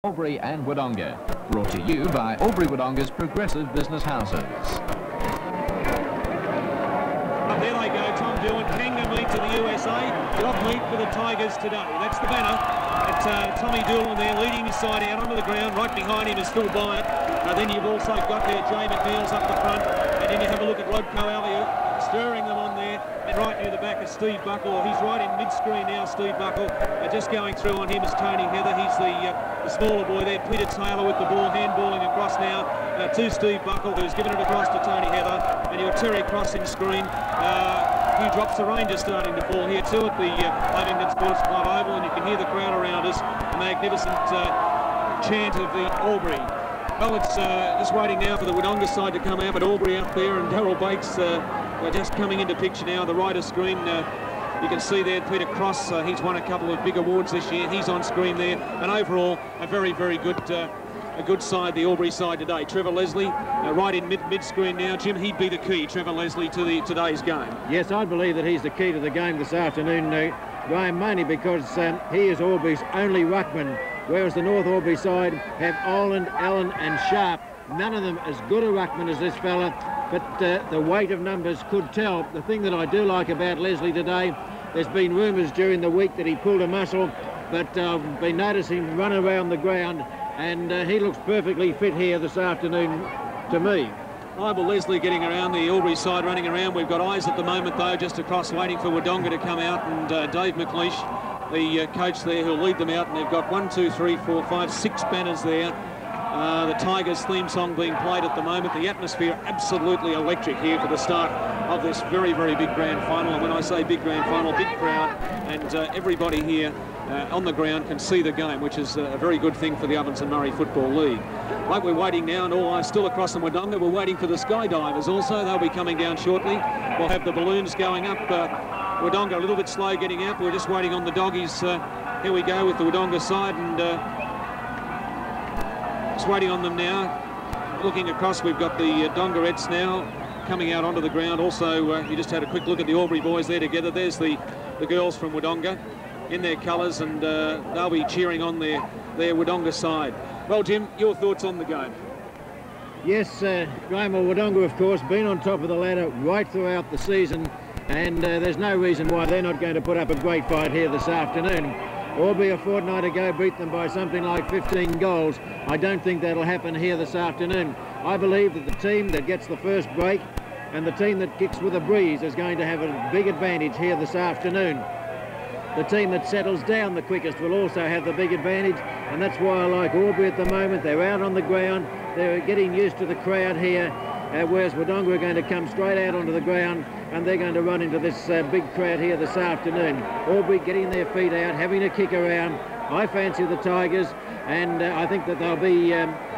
Albury and Wodonga, brought to you by Albury Wodonga's Progressive Business Houses. There they go, Tom Doohan, Kangner meet to the USA, dog meet for the Tigers today. That's the banner. It's Tommy Doohan there leading his side out onto the ground. Right behind him is Phil Byatt. Then you've also got there Jay McNeil's up the front. And then you have a look at Rodco Elliott stirring them on there. And right near the back is Steve Buckle. He's right in mid-screen now, Steve Buckle. Just going through on him is Tony Heather. He's the smaller boy there. Peter Taylor with the ball, handballing across now to Steve Buckle, who's given it across to Tony Heather. And you've got Terry crossing screen. Few drops of rain just starting to fall here too at the Wodonga Sports Club Oval, and you can hear the crowd around us. A magnificent chant of the Albury. Well, it's just waiting now for the Wodonga side to come out, but Albury up there, and Darryl Bates just coming into picture now. The right of screen, you can see there Peter Cross. He's won a couple of big awards this year. He's on screen there, and overall a very, very good. A good side, the Albury side today. Trevor Leslie, right in mid-screen now. Jim, he'd be the key, Trevor Leslie, to today's game. Yes, I believe that he's the key to the game this afternoon, Graham, mainly because he is Albury's only ruckman, whereas the North Albury side have Oland, Allen and Sharp. None of them as good a ruckman as this fella, but the weight of numbers could tell. The thing that I do like about Leslie today, there's been rumours during the week that he pulled a muscle, but I've been noticing him run around the ground, and he looks perfectly fit here this afternoon to me. Well, Leslie getting around the Albury side, running around. We've got eyes at the moment, though, just across, waiting for Wodonga to come out, and Dave McLeish, the coach there, who'll lead them out, and they've got 1, 2, 3, 4, 5, 6 banners there. The Tigers theme song being played at the moment. The atmosphere absolutely electric here for the start of this very, very big grand final. And when I say big grand final, big crowd, and everybody here on the ground can see the game, which is a very good thing for the Ovens and Murray Football League. Like, we're waiting now, and all eyes still across the Wodonga. We're waiting for the skydivers also. They'll be coming down shortly. We'll have the balloons going up. Wodonga a little bit slow getting out. We're just waiting on the doggies. Here we go with the Wodonga side, and just waiting on them now. Looking across, we've got the Dongerettes now coming out onto the ground. Also, you just had a quick look at the Albury boys there together. There's the girls from Wodonga in their colours, and they'll be cheering on their Wodonga side. Well, Jim, your thoughts on the game? Yes, Graham, Wodonga, of course, been on top of the ladder right throughout the season, and there's no reason why they're not going to put up a great fight here this afternoon. Albury a fortnight ago beat them by something like 15 goals. I don't think that'll happen here this afternoon. I believe that the team that gets the first break and the team that kicks with a breeze is going to have a big advantage here this afternoon. The team that settles down the quickest will also have the big advantage, and that's why I like Albury at the moment. They're out on the ground, they're getting used to the crowd here, whereas Wodonga are going to come straight out onto the ground, and they're going to run into this big crowd here this afternoon. Albury getting their feet out, having a kick around. I fancy the Tigers, and I think that they'll be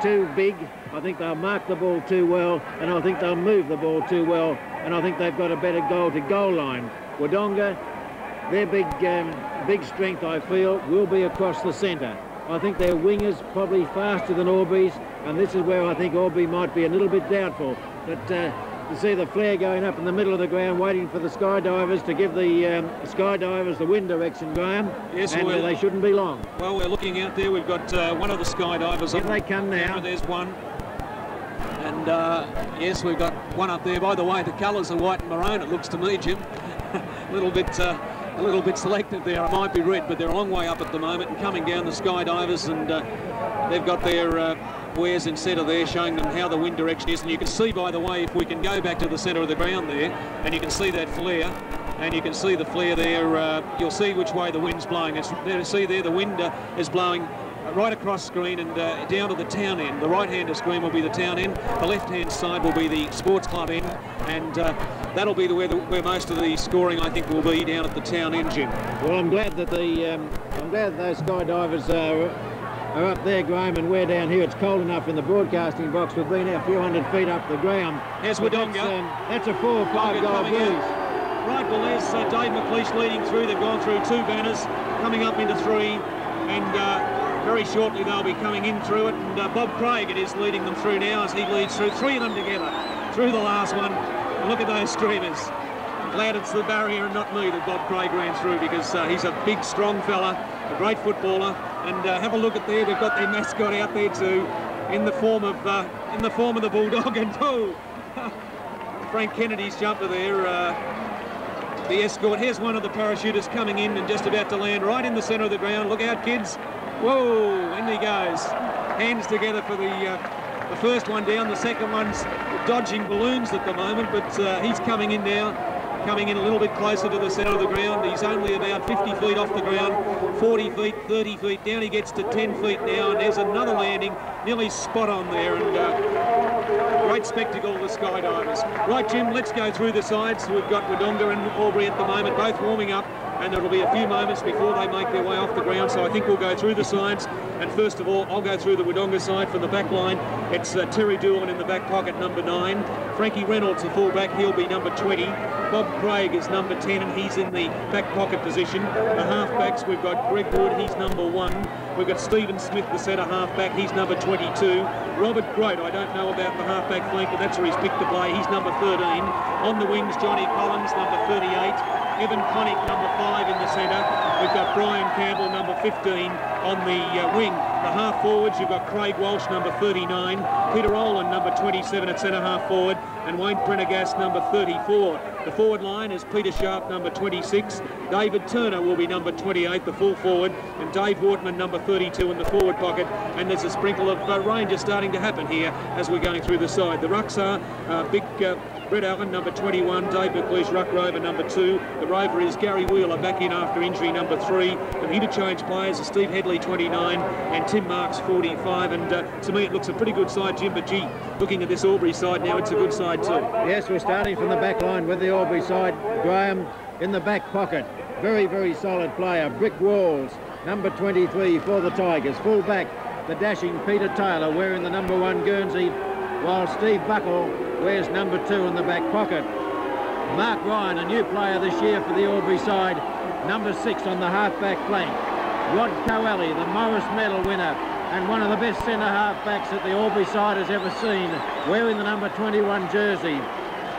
too big. I think they'll mark the ball too well, and I think they'll move the ball too well, and I think they've got a better goal-to-goal line. Wodonga, their big strength, I feel, will be across the centre. I think their wingers probably faster than Albury's, and this is where I think Albury might be a little bit doubtful. But to see the flare going up in the middle of the ground, waiting for the skydivers to give the skydivers the wind direction, Graham. Yes, and they shouldn't be long. Well, we're looking out there. We've got one of the skydivers. Here they come now. There's one. And yes, we've got one up there. By the way, the colours are white and maroon, it looks to me, Jim. a little bit selective there. It might be red, but they're a long way up at the moment, and coming down the skydivers, and they've got their wares in centre there, showing them how the wind direction is. And you can see, by the way, if we can go back to the centre of the ground there, and you can see that flare, and you can see the flare there, you'll see which way the wind's blowing. It's there to see there, the wind is blowing right across screen and down to the town end. The right-hand of screen will be the town end. The left-hand side will be the sports club end, and that'll be where most of the scoring, I think, will be down at the town end, Jim. Well, I'm glad that those skydivers are up there, Graham, and we're down here. It's cold enough in the broadcasting box. We've been a few hundred feet up the ground. Here's Wodonga. That's a 4 or 5 goal breeze. Right, well, there's Dave McLeish leading through. They've gone through 2 banners, coming up into 3, and very shortly they'll be coming in through it, and Bob Craig, it is, leading them through now as he leads through 3 of them together through the last one. And look at those streamers. I'm glad it's the barrier and not me that Bob Craig ran through, because he's a big, strong fella, a great footballer, And have a look at there. They've got their mascot out there too, in the form of the bulldog. And oh, Frank Kennedy's jumper there. The escort. Here's one of the parachutists coming in and just about to land right in the centre of the ground. Look out, kids. Whoa, in he goes. Hands together for the first one down. The second one's dodging balloons at the moment, but he's coming in now. Coming in a little bit closer to the centre of the ground. He's only about 50 feet off the ground, 40 feet, 30 feet. Down he gets to 10 feet now, and there's another landing, nearly spot on there, and great spectacle of the skydivers. Right, Jim, let's go through the sides. We've got Wodonga and Albury at the moment, both warming up, and it'll be a few moments before they make their way off the ground, so I think we'll go through the sides. And first of all, I'll go through the Wodonga side from the back line. It's Terry Doolan in the back pocket, number 9. Frankie Reynolds, the fullback, he'll be number 20. Bob Craig is number 10, and he's in the back pocket position. The halfbacks, we've got Greg Wood, he's number 1. We've got Stephen Smith, the centre halfback, he's number 22. Robert Grote, I don't know about the halfback flank, but that's where he's picked to play. He's number 13. On the wings, Johnny Collins, number 38. Evan Connick, number 5 in the centre. We've got Brian Campbell, number 15 on the wing. The half forwards, you've got Craig Walsh, number 39. Peter Oland, number 27 at centre half forward. And Wayne Prendergast, number 34. The forward line is Peter Sharp, number 26. David Turner will be number 28, the full forward. And Dave Wortman, number 32 in the forward pocket. And there's a sprinkle of rain just starting to happen here as we're going through the side. The rucks are big Brett Allen, number 21. Dave McLeish, ruck rover, number 2. The rover is Gary Wheeler, back in after injury, number 3. The interchange players are Steve Headley, 29, and Tim Marks, 45. And to me, it looks a pretty good side, Jim. But gee, looking at this Albury side now, it's a good side too. Yes, we're starting from the back line with the Albury side. Graham in the back pocket. Very, very solid player. Brick Walls, number 23 for the Tigers. Full back, the dashing Peter Taylor, wearing the number 1 Guernsey, while Steve Buckle wears number 2 in the back pocket. Mark Ryan, a new player this year for the Albury side, number 6 on the half-back flank. Rod Coelly, the Morris Medal winner, and one of the best centre half-backs that the Albury side has ever seen, wearing the number 21 jersey.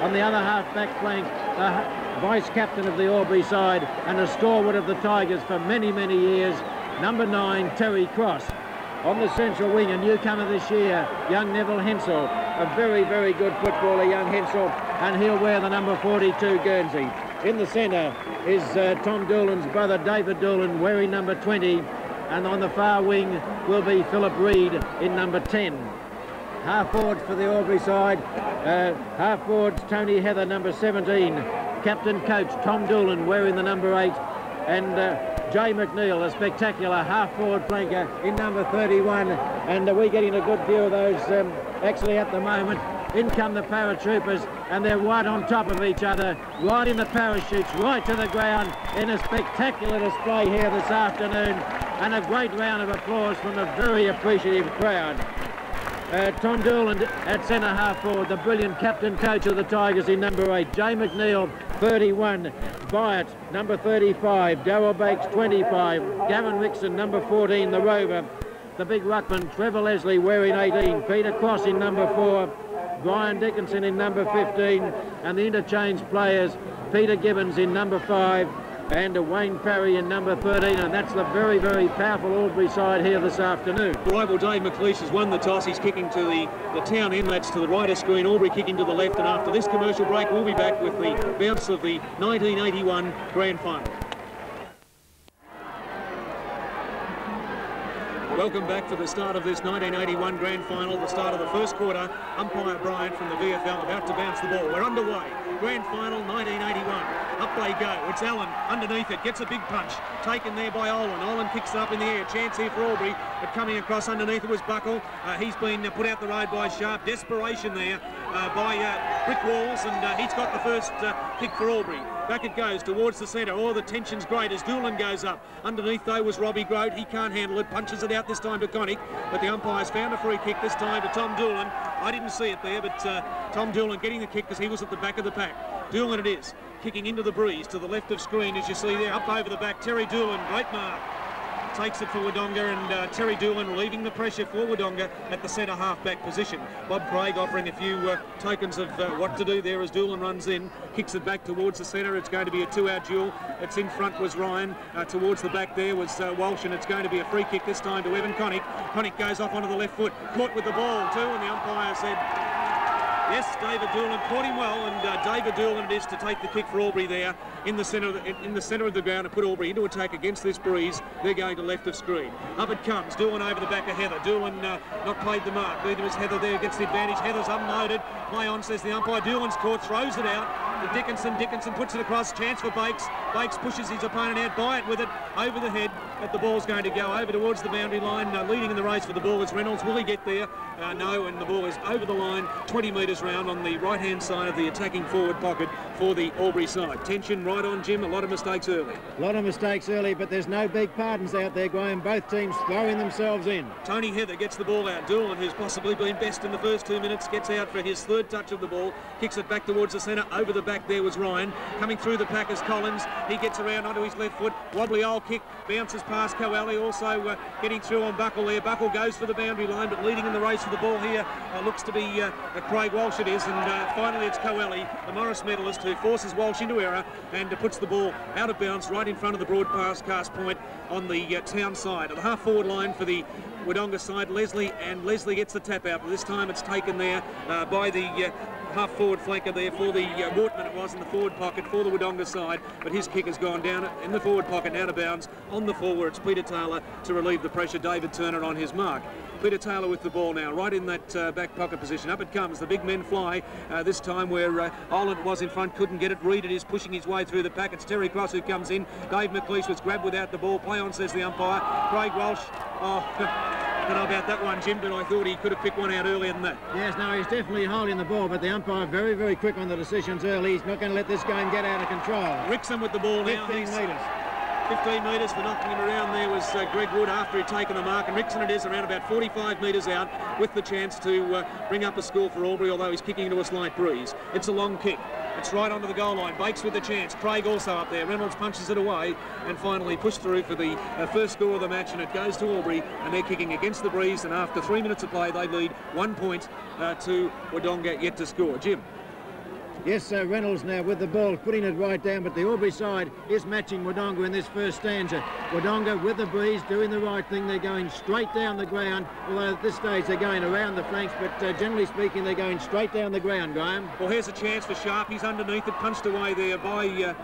On the other half-back flank, the vice-captain of the Albury side and a stalwart of the Tigers for many, many years, number 9, Terry Cross. On the central wing, a newcomer this year, young Neville Hensel, a very, very good footballer, young Hensel, and he'll wear the number 42 Guernsey. In the centre is Tom Doolan's brother, David Doolan, wearing number 20, and on the far wing will be Philip Reid in number 10. Half forward for the Albury side, half forwards Tony Heather, number 17. Captain coach Tom Doolan wearing the number 8, and Jay McNeil, a spectacular half-forward flanker in number 31, and we're getting a good view of those actually at the moment. In come the paratroopers, and they're right on top of each other, right in the parachutes, right to the ground, in a spectacular display here this afternoon, and a great round of applause from a very appreciative crowd. Tom Doolan at centre half forward, the brilliant captain coach of the Tigers in number 8. Jay McNeil, 31. Byatt, number 35. Darryl Bakes, 25. Gavin Rickson, number 14, the rover. The big ruckman, Trevor Leslie, wearing 18. Peter Cross in number 4. Brian Dickinson in number 15. And the interchange players, Peter Gibbons in number 5. And Wayne Parry in number 13, and that's the very, very powerful Albury side here this afternoon. Right, well, Dave McLeish has won the toss. He's kicking to the town inlets to the right of screen. Albury kicking to the left, and after this commercial break, we'll be back with the bounce of the 1981 Grand Final. Welcome back to the start of this 1981 Grand Final, the start of the first quarter. Umpire Bryant from the VFL about to bounce the ball. We're underway. Grand Final 1981. Up they go. It's Allen underneath it. Gets a big punch. Taken there by Olin. Olin kicks it up in the air. Chance here for Albury. But coming across underneath it was Buckle. He's been put out the road by Sharp. Desperation there by Brick Walls. And he's got the first kick for Albury. Back it goes towards the centre. Oh, the tension's great as Doolan goes up. Underneath, though, was Robbie Grote. He can't handle it. Punches it out this time to Connick. But the umpires found a free kick this time to Tom Doolan. I didn't see it there, but Tom Doolan getting the kick because he was at the back of the pack. Doolan it is. Kicking into the breeze to the left of screen, as you see there. Up over the back. Terry Doolan. Great mark. takes it for Wodonga, and Terry Doolan relieving the pressure for Wodonga at the centre half-back position. Bob Craig offering a few tokens of what to do there as Doolan runs in, kicks it back towards the centre. It's going to be a two-out duel. It's in front was Ryan, towards the back there was Walsh, and it's going to be a free kick this time to Evan Connick. Connick goes off onto the left foot, caught with the ball too, and the umpire said yes, David Doolan caught him well, and David Doolan it is to take the kick for Albury there in the centre of the ground and put Albury into attack against this breeze. They're going to left of screen. Up it comes, Doolan over the back of Heather. Doolan not played the mark. Neither was Heather there, gets the advantage. Heather's unloaded. Play on, says the umpire. Doolan's caught, throws it out to Dickinson. Dickinson puts it across, chance for Bakes. Bakes pushes his opponent out, by it with it, over the head, but the ball's going to go over towards the boundary line. Leading in the race for the ball is Reynolds. Will he get there? No, and the ball is over the line, 20 metres round on the right-hand side of the attacking forward pocket for the Albury side. Tension right on, Jim. A lot of mistakes early. A lot of mistakes early, but there's no big pardons out there, Graham. Both teams throwing themselves in. Tony Heather gets the ball out. Doolan, who's possibly been best in the first 2 minutes, gets out for his third touch of the ball, kicks it back towards the centre. Over the back there was Ryan. Coming through the pack is Collins. He gets around onto his left foot. Wobbly old kick, bounces past Coelli. Also getting through on Buckle there. Buckle goes for the boundary line, but leading in the race for the ball here looks to be Craig Walsh it is, and finally it's Coelli, the Morris medalist, who forces Walsh into error and puts the ball out of bounds right in front of the broadcast point on the town side. At the half-forward line for the Wodonga side, Leslie gets the tap out, but this time it's taken there by the half-forward flanker there for the Wortman. It was in the forward pocket for the Wodonga side, but his kick has gone down in the forward pocket, out of bounds on the forward. It's Peter Taylor to relieve the pressure. David Turner on his mark. Peter Taylor with the ball now, right in that back pocket position. Up it comes. The big men fly this time where Oland was in front, couldn't get it. Reed is pushing his way through the pack. It's Terry Cross who comes in. Dave McLeish was grabbed without the ball. Play on, says the umpire. Craig Walsh. Oh, I don't know about that one, Jim, but I thought he could have picked one out earlier than that. Yes, no, he's definitely holding the ball, but the umpire very, very quick on the decisions early. He's not going to let this game get out of control. Rickson with the ball now. 15 metres. 15 metres for knocking him around there was Greg Wood after he'd taken the mark, and Rickson it is around about 45 metres out with the chance to bring up a score for Albury, although he's kicking into a slight breeze. It's a long kick. It's right onto the goal line. Bakes with the chance. Craig also up there. Reynolds punches it away and finally pushed through for the first score of the match, and it goes to Albury, and they're kicking against the breeze, and after 3 minutes of play they lead 1 point to Wodonga yet to score. Jim. Yes, Reynolds now with the ball, putting it right down, but the Albury side is matching Wodonga in this first stanza. Wodonga with the breeze, doing the right thing. They're going straight down the ground, although at this stage they're going around the flanks, but generally speaking they're going straight down the ground, Graham. Well, here's a chance for Sharp. He's underneath it, punched away there by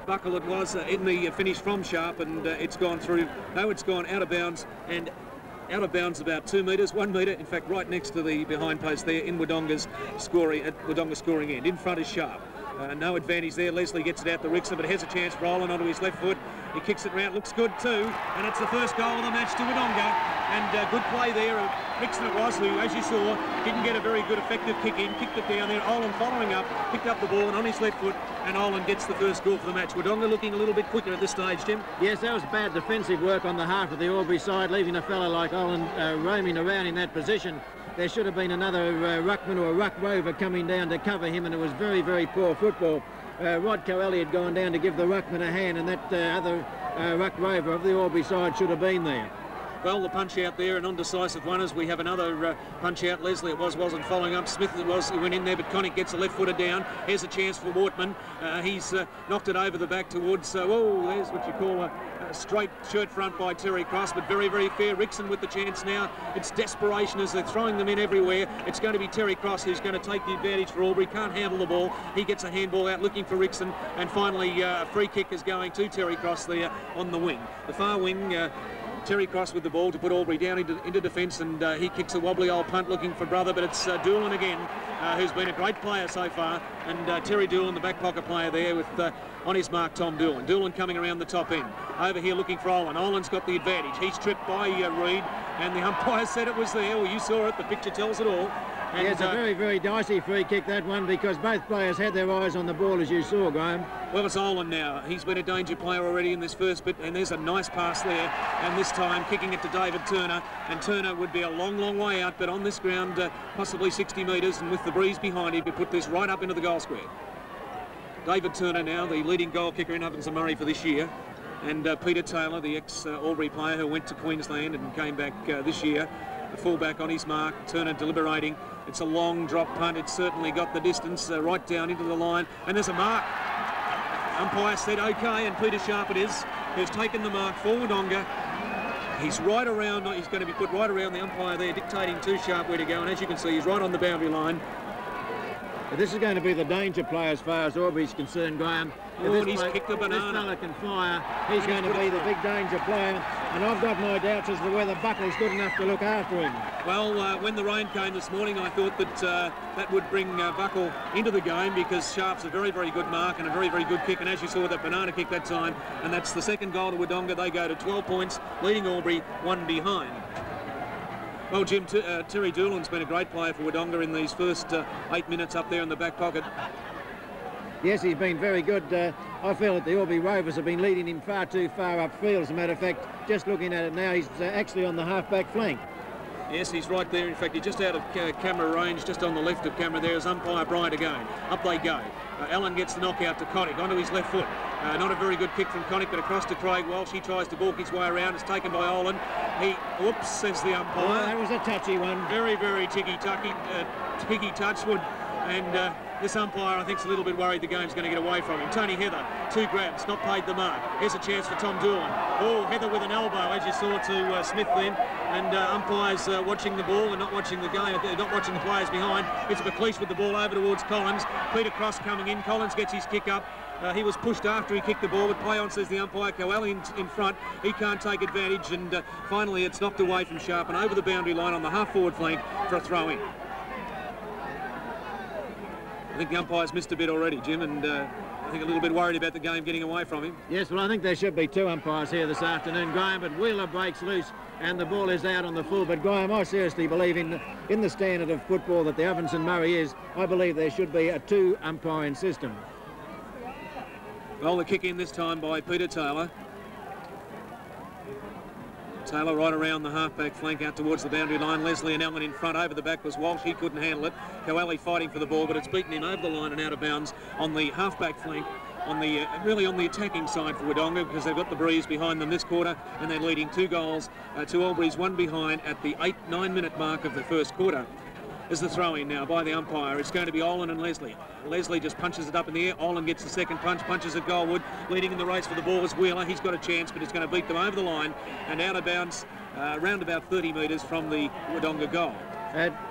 Buckle. It was in the finish from Sharp, and it's gone through. No, it's gone out of bounds, and out of bounds about 2 metres, 1 metre, in fact right next to the behind post there in Wodonga's scoring, at Wodonga's scoring end. In front is Sharp. No advantage there. Leslie gets it out to Rickson, but has a chance. Rolling onto his left foot. He kicks it round. Looks good too. And it's the first goal of the match to Wodonga. And good play there. Rickson it was, who, as you saw, didn't get a very good effective kick in. Kicked it down there. Oland following up. Picked up the ball and on his left foot. And Oland gets the first goal for the match. Wodonga looking a little bit quicker at this stage, Jim. Yes, that was bad defensive work on the half of the Albury side, leaving a fella like Oland roaming around in that position. There should have been another ruckman or a ruck rover coming down to cover him, and it was very, very poor football. Rod Coelli had gone down to give the ruckman a hand, and that other ruck rover of the Albury side should have been there. Well, the punch out there, an undecisive one, as we have another punch out. Leslie it wasn't following up. Smith it was who went in there, but Connick gets a left footer down. Here's a chance for Wortman. He's knocked it over the back towards, oh, there's what you call a straight shirt front by Terry Cross, but very, very fair. Rickson with the chance now. It's desperation as they're throwing them in everywhere. It's going to be Terry Cross who's going to take the advantage for Albury. Can't handle the ball. He gets a handball out looking for Rickson, and finally a free kick is going to Terry Cross there on the wing. The far wing, Terry Cross with the ball to put Albury down into defence, and he kicks a wobbly old punt looking for brother, but it's Doolan again, who's been a great player so far, and Terry Doolan, the back pocket player there with on his mark Tom Doolan. Doolan coming around the top end. Over here looking for Oland. Oland's got the advantage. He's tripped by Reed, and the umpire said it was there. Well, you saw it. The picture tells it all. And, yeah, it's a very, very dicey free kick, that one, because both players had their eyes on the ball, as you saw, Graham. Well, it's Oland now. He's been a danger player already in this first bit, and there's a nice pass there, and this time kicking it to David Turner, and Turner would be a long, long way out, but on this ground, possibly 60 metres, and with the breeze behind him, he put this right up into the goal square. David Turner now, the leading goal kicker in Ovens and Murray for this year. And Peter Taylor, the ex-Albury player who went to Queensland and came back this year, the fullback on his mark, Turner deliberating. It's a long drop punt. It's certainly got the distance right down into the line. And there's a mark. Umpire said OK, and Peter Sharp it is, who's taken the mark for Wodonga. He's right around, he's going to be put right around the umpire there, dictating to Sharp where to go. And as you can see, he's right on the boundary line. This is going to be the danger play as far as Albury's concerned, Graham. Oh, he's kicked the banana. This fella can fire. He's going to be the big danger player. And I've got my doubts as to whether Buckley's good enough to look after him. Well, when the rain came this morning, I thought that that would bring Buckle into the game, because Sharp's a very, very good mark and a very, very good kick. And as you saw, that banana kick that time. And that's the second goal to Wodonga. They go to 12 points, leading Albury one behind. Well, Jim, Terry Doolan's been a great player for Wodonga in these first 8 minutes up there in the back pocket. Yes, he's been very good. I feel that the Albury Rovers have been leading him far too far upfield. As a matter of fact, just looking at it now, he's actually on the half-back flank. Yes, he's right there. In fact, he's just out of camera range, just on the left of camera there is umpire Bryant again. Up they go. Allen gets the knockout to Connick onto his left foot. Not a very good kick from Connick, but across to Craig Walsh. He tries to balk his way around. It's taken by Olin. Whoops, says the umpire. Oh, that was a touchy one. Very, very ticky-touchy touchwood. And this umpire, I think, is a little bit worried the game's going to get away from him. Tony Heather, 2 grabs, not paid the mark. Here's a chance for Tom Doolan. Oh, Heather with an elbow, as you saw to Smith then. And umpires watching the ball and not watching the game, not watching the players behind. It's McLeish with the ball over towards Collins. Peter Cross coming in. Collins gets his kick up. He was pushed after he kicked the ball, but play on, says the umpire. Coelho in front. He can't take advantage. And finally, it's knocked away from Sharp and over the boundary line on the half-forward flank for a throw-in. I think the umpire's missed a bit already, Jim, and I think a little bit worried about the game getting away from him. Yes, well, I think there should be 2 umpires here this afternoon, Graham, but Wheeler breaks loose and the ball is out on the full. But, Graham, I seriously believe in the standard of football that the Ovens and Murray is, I believe there should be a 2 umpiring system. Well, the kick in this time by Peter Taylor. Taylor right around the half-back flank out towards the boundary line. Leslie and Allen in front. Over the back was Walsh. He couldn't handle it. Coelho fighting for the ball, but it's beaten him over the line and out of bounds on the half-back flank, on the really on the attacking side for Wodonga, because they've got the breeze behind them this quarter, and they're leading 2 goals to Albury's 1 behind at the 8-9 minute mark of the first quarter. Is the throw-in now by the umpire. It's going to be Olin and Leslie. Leslie just punches it up in the air. Olin gets the second punch, punches at Goldwood. Leading in the race for the ball is Wheeler. He's got a chance, but he's going to beat them over the line and out of bounds around about 30 metres from the Wodonga goal.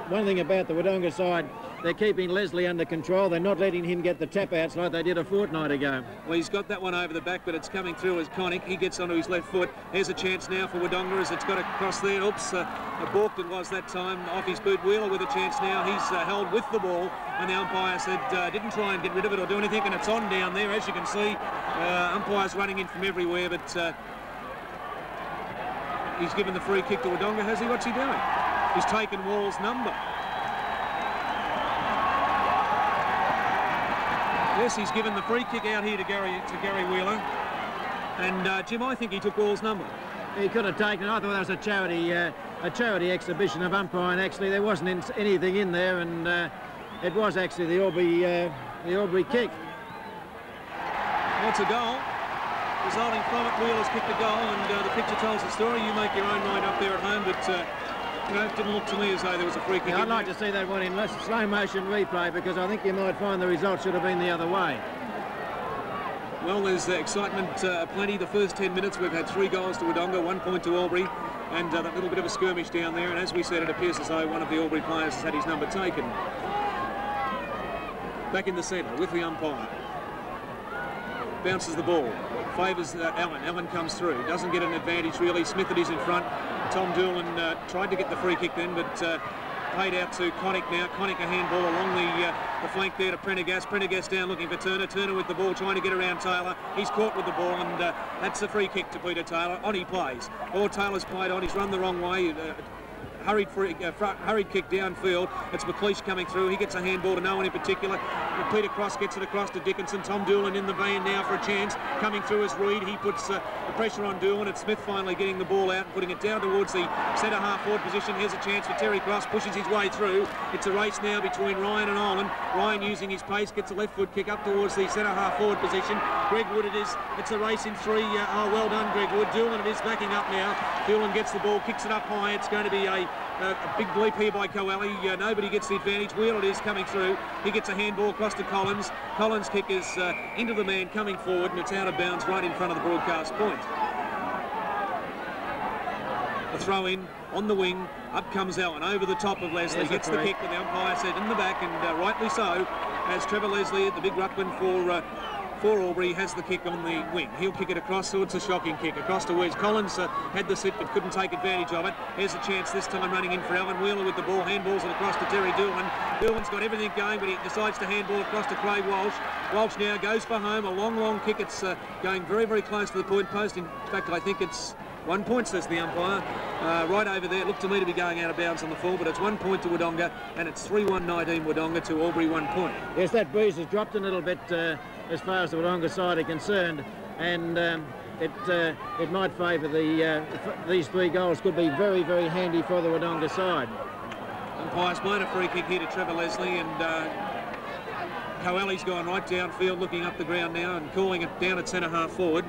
One thing about the Wodonga side, they're keeping Leslie under control. They're not letting him get the tap-outs like they did a fortnight ago. Well, he's got that one over the back, but it's coming through as Connick. He gets onto his left foot. Here's a chance now for Wodonga as it's got across there. Oops, balked it was that time. Off his boot. Wheeler with a chance now. He's held with the ball, and the umpire said didn't try and get rid of it or do anything, and it's on down there, as you can see. Umpires running in from everywhere, but he's given the free kick to Wodonga, has he? What's he doing? He's taken Wall's number. Yes, he's given the free kick out here to Gary Wheeler. And Jim, I think he took Wall's number. He could have taken it. I thought that was a charity exhibition of umpiring. Actually, there wasn't anything in there, and it was actually the Albury kick. That's a goal. Resulting from it, Wheeler's kicked a goal, and the picture tells the story. You make your own mind up there at home, but you know, it didn't look to me as though there was a free kick. Yeah, I'd like to see that one in slow motion replay, because I think you might find the result should have been the other way. Well, there's excitement plenty. The first 10 minutes we've had 3 goals to Wodonga, 1 point to Albury, and that little bit of a skirmish down there, and as we said, it appears as though one of the Albury players has had his number taken. Back in the centre with the umpire. Bounces the ball. Favours Allen. Allen comes through. Doesn't get an advantage really. Smith is in front. Tom Doolan tried to get the free kick then, but paid out to Connick now. Connick a handball along the flank there to Prendergast. Prendergast down looking for Turner. Turner with the ball trying to get around Taylor. He's caught with the ball, and that's the free kick to Peter Taylor. On he plays. Taylor's played on. He's run the wrong way. hurried kick downfield. It's McLeish coming through. He gets a handball to no one in particular. Peter Cross gets it across to Dickinson. Tom Doolan in the van now for a chance. Coming through is Reid. He puts the pressure on Doolan. It's Smith finally getting the ball out and putting it down towards the centre half forward position. Here's a chance for Terry Cross. Pushes his way through. It's a race now between Ryan and Olin. Ryan using his pace gets a left foot kick up towards the centre half forward position. Greg Wood it is. It's a race in three. Oh, well done, Greg Wood. Doolan it is backing up now. Doolan gets the ball, kicks it up high. It's going to be a big bleep here by Coeli. Nobody gets the advantage. Wheel it is coming through. He gets a handball across to Collins. Collins' kick is into the man coming forward, and it's out of bounds right in front of the broadcast point. The throw in on the wing. Up comes Allen over the top of Leslie. Gets the kick, but the umpire said in the back, and rightly so, as Trevor Leslie, the big ruckman for Albury, has the kick on the wing. He'll kick it across, so it's a shocking kick. Across to Wes. Collins had the sit but couldn't take advantage of it. Here's a chance this time running in for Alan Wheeler with the ball. Handballs it across to Terry Doolan. Doolan's got everything going, but he decides to handball across to Craig Walsh. Walsh now goes for home. A long kick. It's going very, very close to the point post. In fact, I think it's 1 point, says the umpire. Right over there. It looked to me to be going out of bounds on the full, but it's 1 point to Wodonga, and it's 3-1-19 Wodonga to Albury 1 point. Yes, that breeze has dropped a little bit as far as the Wodonga side are concerned, and it might favour these 3 goals. Could be very, very handy for the Wodonga side. Umpire's blown a free kick here to Trevor Leslie, and Coeli's gone right downfield, looking up the ground now and calling it down at centre half forward.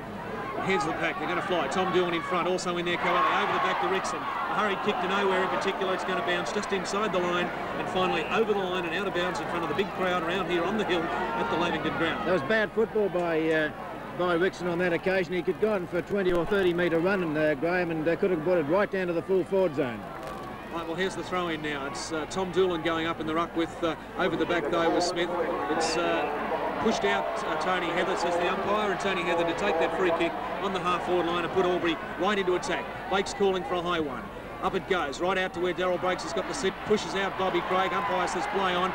Here's the pack. They're going to fly. Tom Doolan in front. Also in there, Coeli. Over the back to Rickson. A hurried kick to nowhere in particular. It's going to bounce just inside the line and finally over the line and out of bounds in front of the big crowd around here on the hill at the Lavington ground. That was bad football by Rickson on that occasion. He could go on for a 20 or 30 metre run, and Graham, and could have brought it right down to the full forward zone. Right, well, here's the throw in now. It's Tom Doolan going up in the ruck with over the back though with Smith. It's pushed out Tony Heather, says the umpire, and Tony Heather to take that free kick on the half-forward line and put Albury right into attack. Blake's calling for a high one. Up it goes, right out to where Darryl Breaks has got the sit, pushes out Bobby Craig, umpire says play on.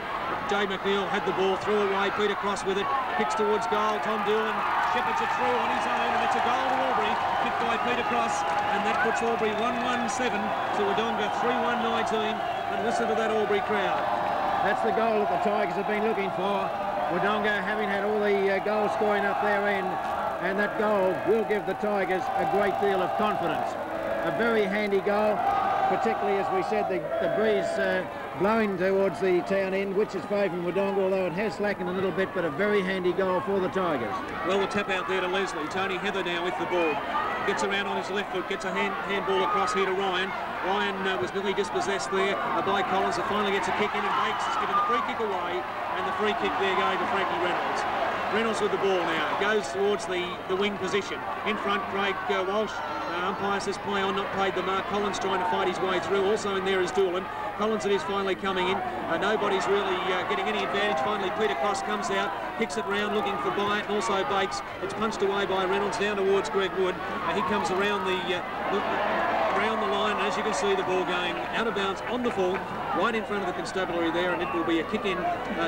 Jay McNeil had the ball, threw away, Peter Cross with it, kicks towards goal, Tom Doolan shepherds it through on his own, and it's a goal to Albury, kicked by Peter Cross, and that puts Albury 1-1-7 to Wodonga 3-1-19, and listen to that Albury crowd. That's the goal that the Tigers have been looking for. Wodonga having had all the goals scoring up their end, and that goal will give the Tigers a great deal of confidence. A very handy goal, particularly as we said, the breeze blowing towards the town end, which is favouring Wodonga, although it has slackened a little bit, but a very handy goal for the Tigers. Well, the tap out there to Leslie. Tony Heather now with the ball. Gets around on his left foot, gets a handball across here to Ryan. Ryan was nearly dispossessed there by Collins, that finally gets a kick in, and Bakes has given the free kick away, and the free kick there going to Frankie Reynolds. Reynolds with the ball now, goes towards the wing position. In front, Craig Walsh. Umpire says play on, not paid the mark. Collins trying to fight his way through. Also in there is Doolan. Collins it is finally coming in. Nobody's really getting any advantage. Finally Peter Cross comes out, kicks it round looking for Byatt, and also Bakes. It's punched away by Reynolds down towards Greg Wood. He comes around the line, and as you can see the ball going out of bounds on the full, right in front of the constabulary there, and it will be a kick in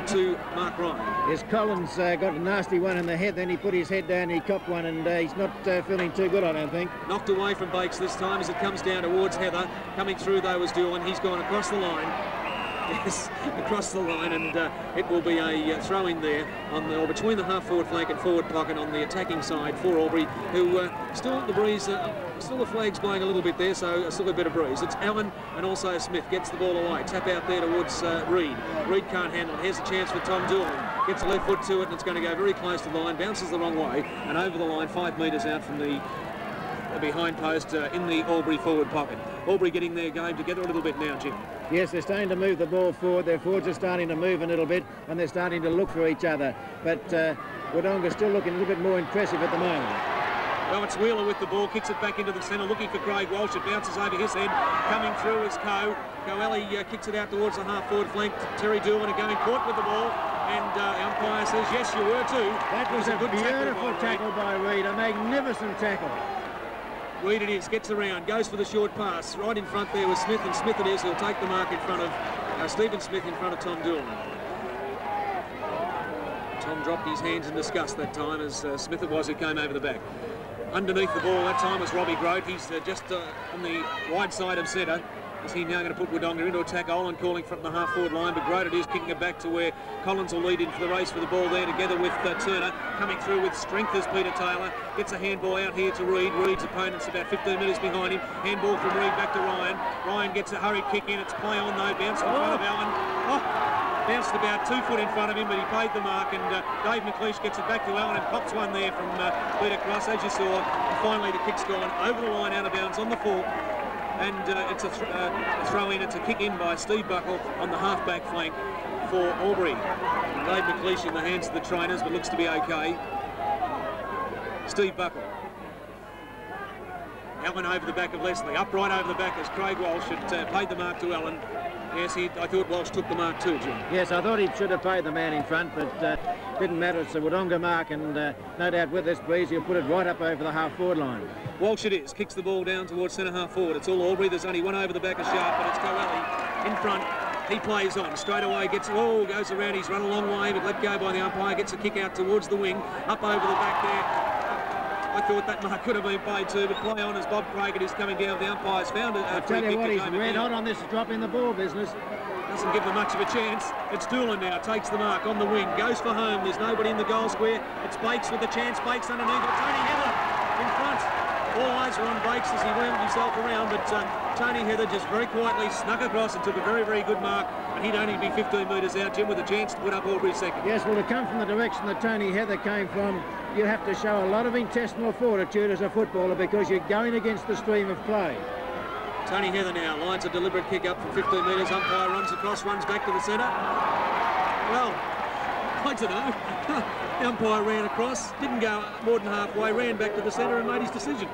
to Mark Ryan. Yes, Collins got a nasty one in the head, then he put his head down, he copped one, and he's not feeling too good, I don't think. Knocked away from Bakes this time as it comes down towards Heather. Coming through though was Doolan. He's gone across the line. Yes, across the line, and it will be a throw in there on or between the half-forward flank and forward pocket on the attacking side for Albury, who still the breeze, still the flag's blowing a little bit there, so still a bit of breeze. It's Allen and also Smith gets the ball away. Tap out there towards Reid. Reid can't handle it. Here's a chance for Tom Doolan. Gets a left foot to it, and it's going to go very close to the line. Bounces the wrong way and over the line, 5 metres out from the behind post in the Albury forward pocket. Albury getting their game together a little bit now, Jim. Yes, they're starting to move the ball forward. Their forwards are starting to move a little bit, and they're starting to look for each other. But Wodonga's still looking a little bit more impressive at the moment. Well, it's Wheeler with the ball, kicks it back into the centre, looking for Craig Walsh. It bounces over his head. Coming through is Coeli kicks it out towards the half-forward flank. Terry Doolan going caught with the ball, and the umpire says, yes, you were too. That was a good beautiful tackle by Reid, a magnificent tackle. Reid it is, gets around, goes for the short pass. Right in front there was Smith, and Smith it is who'll take the mark in front of Stephen Smith in front of Tom Doolan. Tom dropped his hands in disgust that time as Smith it was who came over the back. Underneath the ball that time was Robbie Grote. He's just on the wide side of centre. Is he now going to put Wodonga into attack? Olin calling from the half-forward line, but great it is, kicking it back to where Collins will lead into the race for the ball there, together with Turner, coming through with strength as Peter Taylor. Gets a handball out here to Reid. Reid's opponent's about 15 metres behind him. Handball from Reid back to Ryan. Ryan gets a hurried kick in. It's play on though, bounced in front of Allen. Bounced about 2 foot in front of him, but he paid the mark, and Dave McLeish gets it back to Allen and pops one there from Peter Cross, as you saw. And finally the kick's gone over the line, out of bounds on the fork. And it's a throw in. It's a kick in by Steve Buckle on the half-back flank for Albury. Dave McLeish in the hands of the trainers, but looks to be okay. Steve Buckle. Allen over the back of Leslie, upright over the back as Craig Walsh had paid the mark to Allen. Yes, I thought Walsh took the mark too, Jim. Yes, I thought he should have paid the man in front, but didn't matter. It's a Wodonga mark, and no doubt with this breeze, he'll put it right up over the half-forward line. Walsh it is, kicks the ball down towards centre half-forward. It's all Albury. There's only one over the back of Sharp, but it's Coelho in front. He plays on, straight away gets, goes around, he's run a long way, but let go by the umpire, gets a kick out towards the wing, up over the back there. I thought that mark could have been played too, but play on as Bob Craig is coming down. The umpire's found it. I tell you what, he's red hot on this dropping the ball business. Doesn't give them much of a chance. It's Doolan now, takes the mark on the wing, goes for home. There's nobody in the goal square. It's Bakes with the chance. Bakes underneath it. Tony Heather in front. All eyes are on Bakes as he wound himself around, but Tony Heather just very quietly snuck across and took a very, very good mark. And he'd only be 15 metres out, Jim, with a chance to put up Albury's second. Yes, well, to come from the direction that Tony Heather came from, you have to show a lot of intestinal fortitude as a footballer, because you're going against the stream of play. Tony Heather now lines a deliberate kick up from 15 metres. Umpire runs across, runs back to the centre. Well, I don't know. The umpire ran across, didn't go more than halfway, ran back to the centre and made his decision.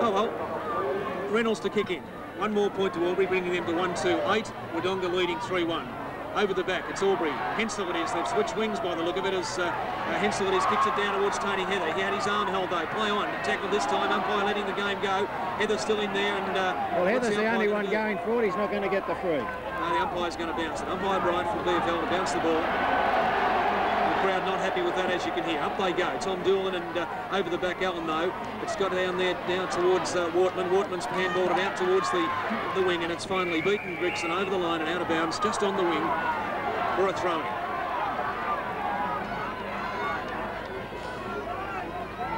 Oh well. Reynolds to kick in. One more point to Albury, bringing them to 1-2-8. Wodonga leading 3-1. Over the back, it's Albury. Hensel it is. They've switched wings by the look of it as Hensel it is, kicks it down towards Tony Heather. He had his arm held though. Play on. Tackle this time. Umpire letting the game go. Heather's still in there. And well, Heather's the only one going forward. He's not going to get the free. No, the umpire's going to bounce it. Umpire Bryant from BFL to bounce the ball. The crowd not happy with that, as you can hear. Up they go. Tom Doolan and over the back Allen though. It's got down there down towards Wortman. Wortman's handballed it out towards the wing, and it's finally beaten Brixton over the line and out of bounds just on the wing for a throw-in.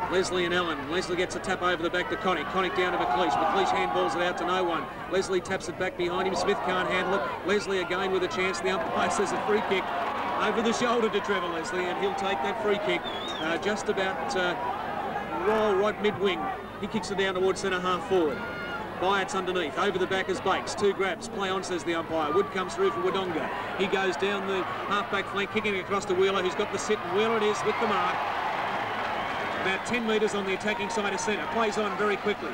Leslie and Allen. Leslie gets a tap over the back to Connick. Connick down to McLeish. McLeish handballs it out to no one. Leslie taps it back behind him. Smith can't handle it. Leslie again with a chance. The umpire says a free kick over the shoulder to Trevor Leslie, and he'll take that free kick just about right mid-wing. He kicks it down towards centre half forward. Byatt's underneath, over the back as Bakes. 2 grabs, play on, says the umpire. Wood comes through for Wodonga. He goes down the half-back flank, kicking across to Wheeler, who's got the sit, and Wheeler it is with the mark. About 10 metres on the attacking side of centre. Plays on very quickly.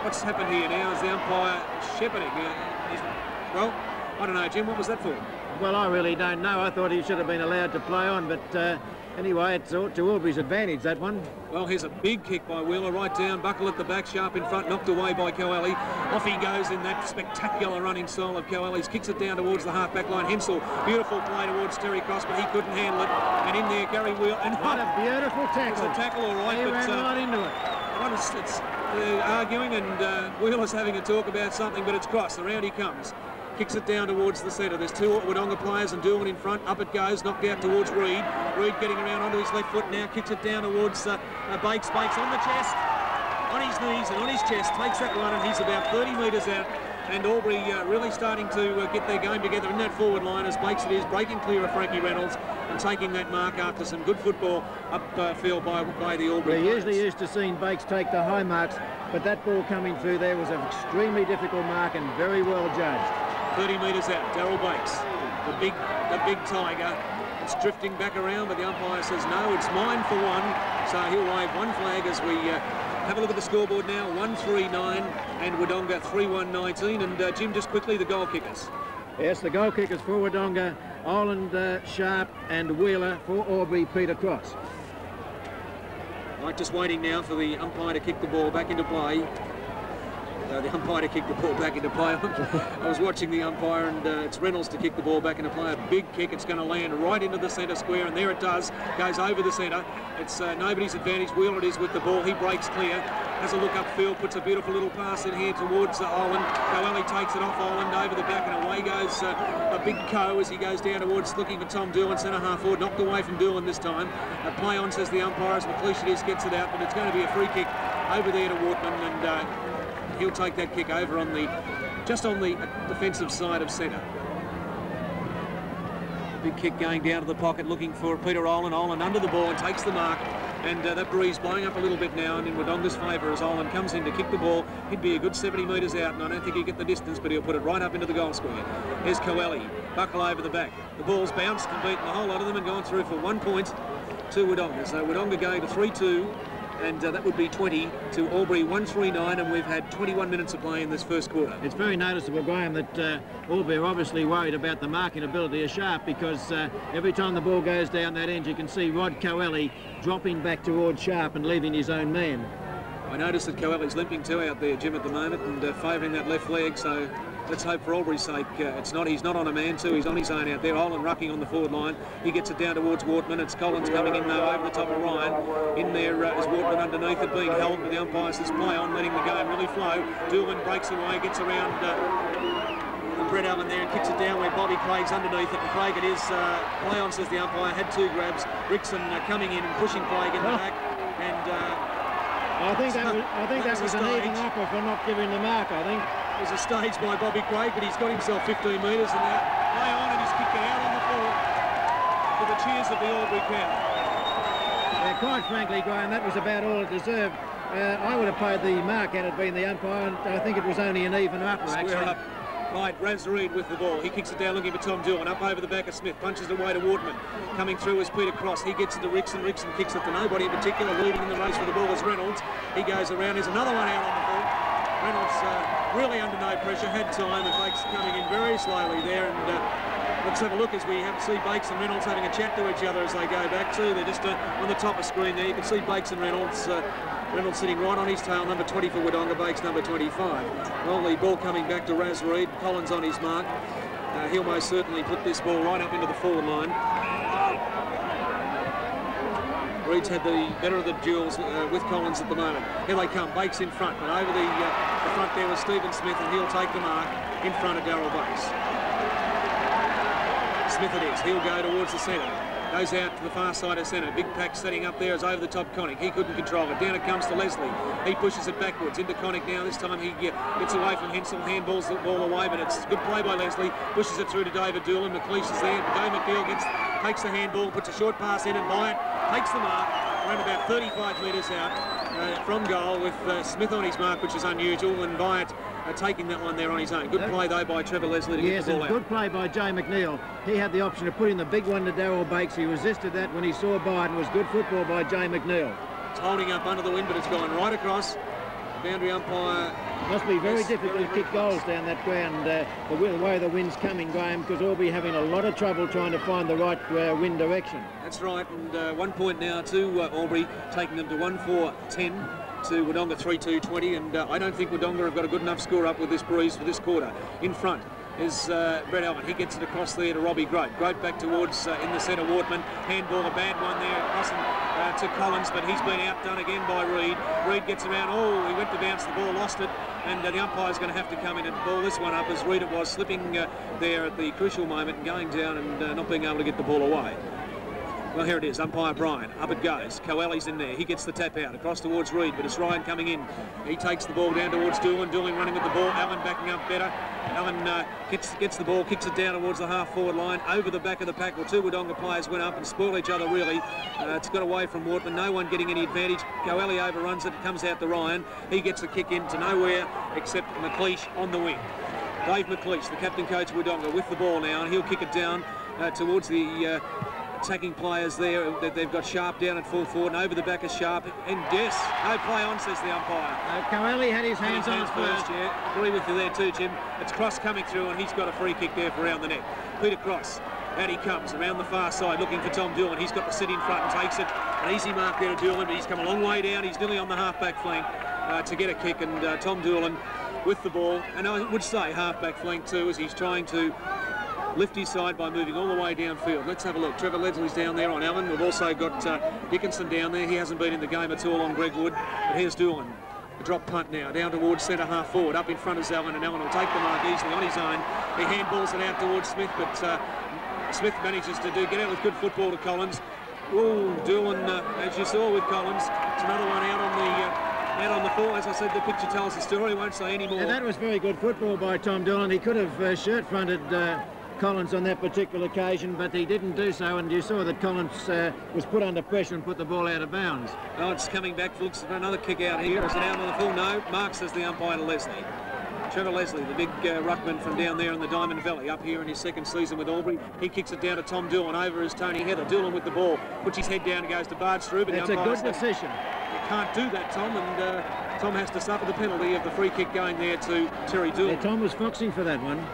What's happened here now is the umpire shepherding. Well, I don't know, Jim, what was that for? Well, I really don't know. I thought he should have been allowed to play on, but anyway, it's to Albury's advantage, that one. Well, here's a big kick by Wheeler, right down, Buckle at the back, Sharp in front, knocked away by Coelho. Off he goes in that spectacular running style of Coelho's. Kicks it down towards the half-back line. Hensel, beautiful play towards Terry Cross, but he couldn't handle it. And in there, Gary Wheeler. And what a beautiful tackle. It's a tackle, all right. He ran right into it. It's arguing, and Wheeler's having a talk about something, but it's Cross. Around he comes. Kicks it down towards the centre. There's 2 Wodonga players and Doolan in front. Up it goes, knocked out towards Reid. Reid getting around onto his left foot now. Kicks it down towards Bakes. Bakes on the chest, on his knees and on his chest. Takes that one, and he's about 30 metres out. And Albury really starting to get their game together in that forward line as Bakes it is, breaking clear of Frankie Reynolds and taking that mark after some good football upfield by the Albury. We're usually used to seeing Bakes take the high marks, but that ball coming through there was an extremely difficult mark and very well judged. 30 metres out, Darryl Bakes, the big tiger. It's drifting back around, but the umpire says no, it's mine for one. So he'll wave one flag as we have a look at the scoreboard now. 1-3-9 and Wodonga 3-1-19. And Jim, just quickly, the goal kickers. Yes, the goal kickers for Wodonga, Oland, Sharp and Wheeler. For Albury, Peter Cross. Right, just waiting now for the umpire to kick the ball back into play. The umpire to kick the ball back into play. I was watching the umpire, and it's Reynolds to kick the ball back into play. A big kick. It's going to land right into the centre square, and there it does. Goes over the centre. It's nobody's advantage. Wheeler it is with the ball. He breaks clear. has a look upfield, puts a beautiful little pass in here towards Owen. Coelho takes it off Owen over the back, and away goes a big Co as he goes down towards looking for Tom Doolan, centre half forward, knocked away from Doolan this time. Play on, says the umpire, as McLeish gets it out, but it's going to be a free kick over there to Wortman, and he'll take that kick over on just on the defensive side of centre. Big kick going down to the pocket, looking for Peter Owen. Owen under the ball and takes the mark. And that breeze blowing up a little bit now and in Wodonga's favour as Owen comes in to kick the ball. He'd be a good 70 metres out, and I don't think he'll get the distance, but he'll put it right up into the goal square. Here's Coelho, buckle over the back. The ball's bounced and beaten a whole lot of them and gone through for 1 point to Wodonga. So Wodonga going to 3-2. And that would be 20 to Albury 139, and we've had 21 minutes of play in this first quarter. It's very noticeable, Graham, that Albury are obviously worried about the marking ability of Sharp, because every time the ball goes down that end, you can see Rod Coelho dropping back towards Sharp and leaving his own man. I noticed that Coelho's limping too out there, Jim, at the moment, and favouring that left leg, so let's hope for Albury's sake he's not on a man too, he's on his own out there. Holland rucking on the forward line. He gets it down towards Wortman. It's Collins coming in though over the top of Ryan. In there is Wortman underneath it, being held, but the umpire says play on, letting the game really flow. Doolan breaks away, gets around Brett Allen there and kicks it down where Bobby Craig's underneath it. And Craig, it is play on, says the umpire, had 2 grabs. Rickson coming in and pushing Craig in the back. And I think that was an even offer for not giving the mark, I think. It was a stage by Bobby Craig, but he's got himself 15 metres, and now play on, and he's kicked it out on the floor for the cheers of the Albury crowd. Quite frankly, Graham, that was about all it deserved. I would have paid the mark had it been the umpire, and I think it was only an even upper, actually. Square up. Right, Raz Reid with the ball. He kicks it down looking for Tom Doolan. Up over the back of Smith. Punches it away to Wortman. Coming through is Peter Cross. He gets it to Rickson. Rickson kicks it to nobody in particular. Leading in the race for the ball is Reynolds. He goes around. There's another one out on the ball. Reynolds really under no pressure. Had time. And Bakes coming in very slowly there. And let's have a look as we see Bakes and Reynolds having a chat to each other as they go back to. They're just on the top of screen there. You can see Bakes and Reynolds. Reynolds sitting right on his tail, number 20 for Wodonga, Bakes number 25. Well, the ball coming back to Raz Reid. Collins on his mark. He'll most certainly put this ball right up into the forward line. Reid's had the better of the duels with Collins at the moment. Here they come, Bakes in front, but over the front there was Stephen Smith, and he'll take the mark in front of Darryl Bakes. Smith it is. He'll go towards the centre. Goes out to the far side of centre. Big pack setting up there is over the top Connick. He couldn't control it. Down it comes to Leslie. He pushes it backwards into Connick now. This time he gets away from Hensel. Handballs the ball away, but it's good play by Leslie. Pushes it through to David Doolan. McLeish is there. Dave McNeil takes the handball, puts a short pass in, and Byatt takes the mark. Around about 35 metres out from goal with Smith on his mark, which is unusual, and Byatt taking that one there on his own. Good play though by Trevor Leslie to get the ball out. Good play by Jay McNeil. He had the option of putting the big one to Darryl Bakes. He resisted that when he saw Biden. It was good football by Jay McNeil. It's holding up under the wind, but it's gone right across. The boundary umpire. Must be very difficult to kick goals down that ground, the way the wind's coming, Graham, because Albury having a lot of trouble trying to find the right wind direction. That's right, and 1 point now to Albury, taking them to 1-4-10. To Wodonga 3-2-20, and I don't think Wodonga have got a good enough score up with this breeze for this quarter. In front is Brett Allen. He gets it across there to Robbie Grote. Grote back towards in the centre, Wortman. Handball, a bad one there, crossing to Collins, but he's been outdone again by Reid. Reid gets around. Oh, he went to bounce the ball, lost it, and the umpire's going to have to come in and ball this one up as Reid it was, slipping there at the crucial moment and going down and not being able to get the ball away. Well, here it is, umpire Bryan, up it goes. Coelho's in there, he gets the tap out, across towards Reid, but it's Ryan coming in. He takes the ball down towards Doolan, Doolan running with the ball, Allen backing up better. Allen gets the ball, kicks it down towards the half-forward line, over the back of the pack. Well, 2 Wodonga players went up and spoiled each other, really. It's got away from Wortman, no one getting any advantage. Coelho overruns it, comes out to Ryan. He gets the kick into nowhere, except McLeish on the wing. Dave McLeish, the captain coach of Wodonga, with the ball now, and he'll kick it down towards the attacking players there. They've got Sharp down at full forward, and over the back of Sharp, and yes, no play on, says the umpire. Coelho had his hands on it first. Yeah, agree with you there too, Jim. It's Cross coming through, and he's got a free kick there for around the net. Peter Cross, out he comes around the far side looking for Tom Doolan. He's got the sit in front and takes it. An easy mark there to Doolan, but he's come a long way down. He's nearly on the half-back flank to get a kick, and Tom Doolan with the ball, and I would say half-back flank too, as he's trying to lift his side by moving all the way downfield. Let's have a look. Trevor Leslie's down there on Allen. We've also got Dickinson down there. He hasn't been in the game at all on Greg Wood. But here's Doolan. A drop punt now, down towards centre half forward, up in front of Allen, and Allen will take the mark easily on his own. He handballs it out towards Smith, but Smith manages to get out with good football to Collins. Oh, Doolan, as you saw with Collins, it's another one out on the floor. As I said, the picture tells the story, won't say any more. Yeah, that was very good football by Tom Doolan. He could have shirt-fronted Collins on that particular occasion, but he didn't do so, and you saw that Collins was put under pressure and put the ball out of bounds. Oh, it's coming back, looks for another kick out here. Is it out on the full? No. Marks as the umpire to Leslie. Trevor Leslie, the big ruckman from down there in the Diamond Valley, up here in his second season with Albury. He kicks it down to Tom Doolan. Over is Tony Heather. Doolan with the ball, puts his head down and goes to barge through. But that's a good decision. You can't do that, Tom, and Tom has to suffer the penalty of the free kick going there to Terry Doolan. Yeah, Tom was foxing for that one.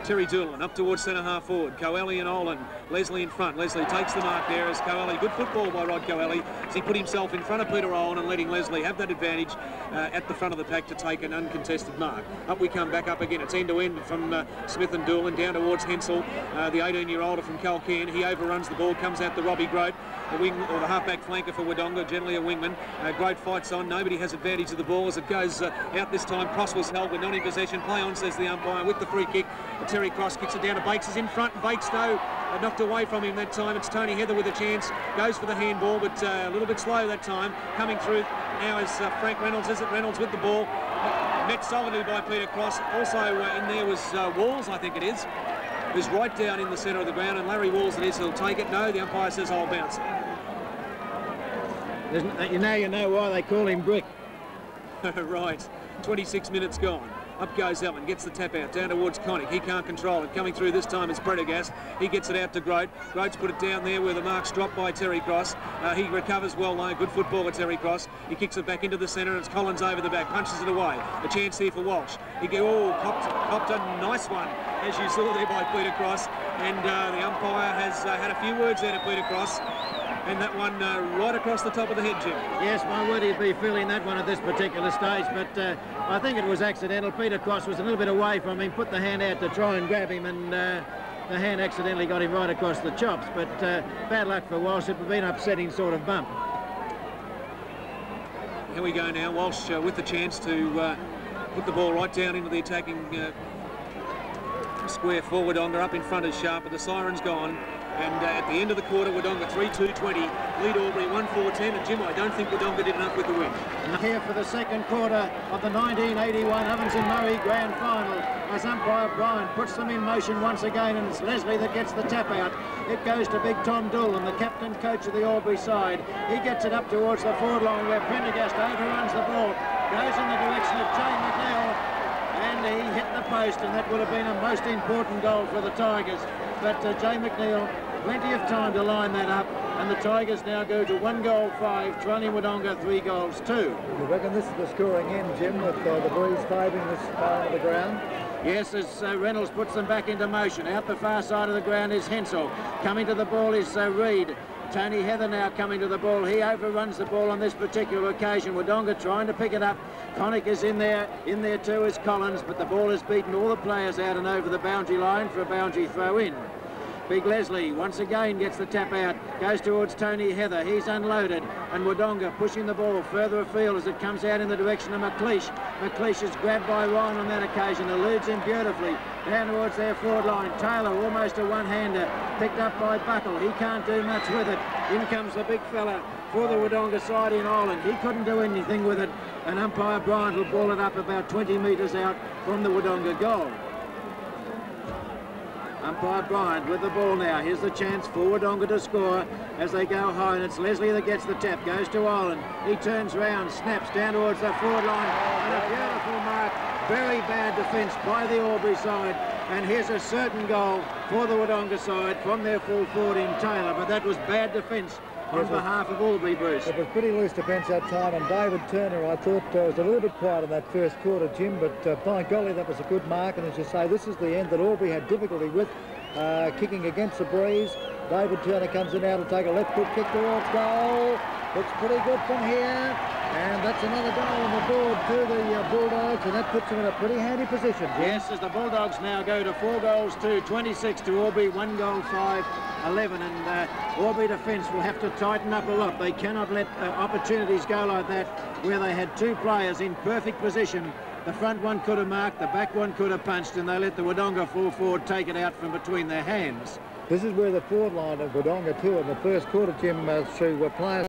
Terry Doolan up towards centre half forward. Coelho and Olin. Leslie in front. Leslie takes the mark there as Coelho. Good football by Rod Coelho as he put himself in front of Peter Olin and letting Leslie have that advantage at the front of the pack to take an uncontested mark. Up we come, back up again. It's end to end from Smith and Doolan down towards Hensel, the 18-year-older from Calcairn. He overruns the ball, comes out to Robbie Grote, the wing or the halfback flanker for Wodonga, generally a wingman. Grote fights on. Nobody has advantage of the ball as it goes out this time. Cross was held. We're not in possession. Play on, says the umpire, with the free kick. Terry Cross kicks it down to Bates, is in front, and Bates though knocked away from him that time. It's Tony Heather with a chance, goes for the handball, but a little bit slow that time. Coming through now is Frank Reynolds. Is it Reynolds with the ball? Met solidly by Peter Cross. Also in there was Walls, I think it is, who's right down in the centre of the ground, and Larry Walls it is, he'll take it. No, the umpire says I'll bounce it. You know why they call him Brick. Right, 26 minutes gone. Up goes Allen, gets the tap out, down towards Connick. He can't control it. Coming through this time is Prendergast. He gets it out to Grote. Grote's put it down there where the mark's dropped by Terry Cross. He recovers well, though. Good footballer, Terry Cross. He kicks it back into the centre, and it's Collins over the back. Punches it away. A chance here for Walsh. Copped a nice one, as you saw there by Peter Cross. And the umpire has had a few words there to Peter Cross. And that one right across the top of the head, Jim. Yes, my word, he'd be feeling that one at this particular stage, but I think it was accidental. Peter Cross was a little bit away from him, put the hand out to try and grab him, and the hand accidentally got him right across the chops. But bad luck for Walsh. It would have been an upsetting sort of bump. Here we go now. Walsh with the chance to put the ball right down into the attacking square forward. Wodonga up in front is Sharp, but the siren's gone. And at the end of the quarter, Wodonga 3-2-20, lead Albury 1-4-10. And Jim, I don't think Wodonga did enough with the win. Here for the second quarter of the 1981 Ovens and Murray Grand Final, as umpire Bryan puts them in motion once again, and it's Leslie that gets the tap out. It goes to big Tom Doolan, the captain coach of the Albury side. He gets it up towards the forward line where Prendergast overruns the ball, goes in the direction of Jay McNeil, and he hit the post, and that would have been a most important goal for the Tigers. But Jay McNeil, plenty of time to line that up, and the Tigers now go to 1-5, trailing Wodonga 3-2. You reckon this is the scoring end, Jim, with the breeze favouring this part of the ground? Yes, as Reynolds puts them back into motion. Out the far side of the ground is Hensel. Coming to the ball is Reid. Tony Heather now coming to the ball. He overruns the ball on this particular occasion. Wodonga trying to pick it up. Connick is in there. In there too is Collins, but the ball has beaten all the players out and over the boundary line for a boundary throw in. Big Leslie once again gets the tap out, goes towards Tony Heather. He's unloaded, and Wodonga pushing the ball further afield as it comes out in the direction of McLeish. McLeish is grabbed by Ryan on that occasion, eludes him beautifully. Down towards their forward line. Taylor almost a one-hander, picked up by Buckle. He can't do much with it. In comes the big fella for the Wodonga side in Ireland. He couldn't do anything with it, and umpire Bryant will ball it up about 20 metres out from the Wodonga goal. Umpire Bryant with the ball now. Here's the chance for Wodonga to score as they go high, and it's Leslie that gets the tap. Goes to Ireland. He turns round, snaps down towards the forward line, and a beautiful mark. Very bad defence by the Albury side, and here's a certain goal for the Wodonga side from their full forward in Taylor, but that was bad defence on behalf of Albury, Bruce. It was pretty loose defence that time, and David Turner, I thought, was a little bit quiet in that first quarter, Jim, but by golly, that was a good mark, and as you say, this is the end that Albury had difficulty with, kicking against the breeze. David Turner comes in now to take a left foot kick towards goal. Looks pretty good from here. And that's another goal on the board to the Bulldogs, and that puts them in a pretty handy position, Jim. Yes, as the Bulldogs now go to 4 goals to 26 to Albury, 1 goal 5, 11, and Albury defence will have to tighten up a lot. They cannot let opportunities go like that, where they had 2 players in perfect position. The front one could have marked, the back one could have punched, and they let the Wodonga full forward take it out from between their hands. This is where the forward line of Wodonga too in the first quarter, Jim, through players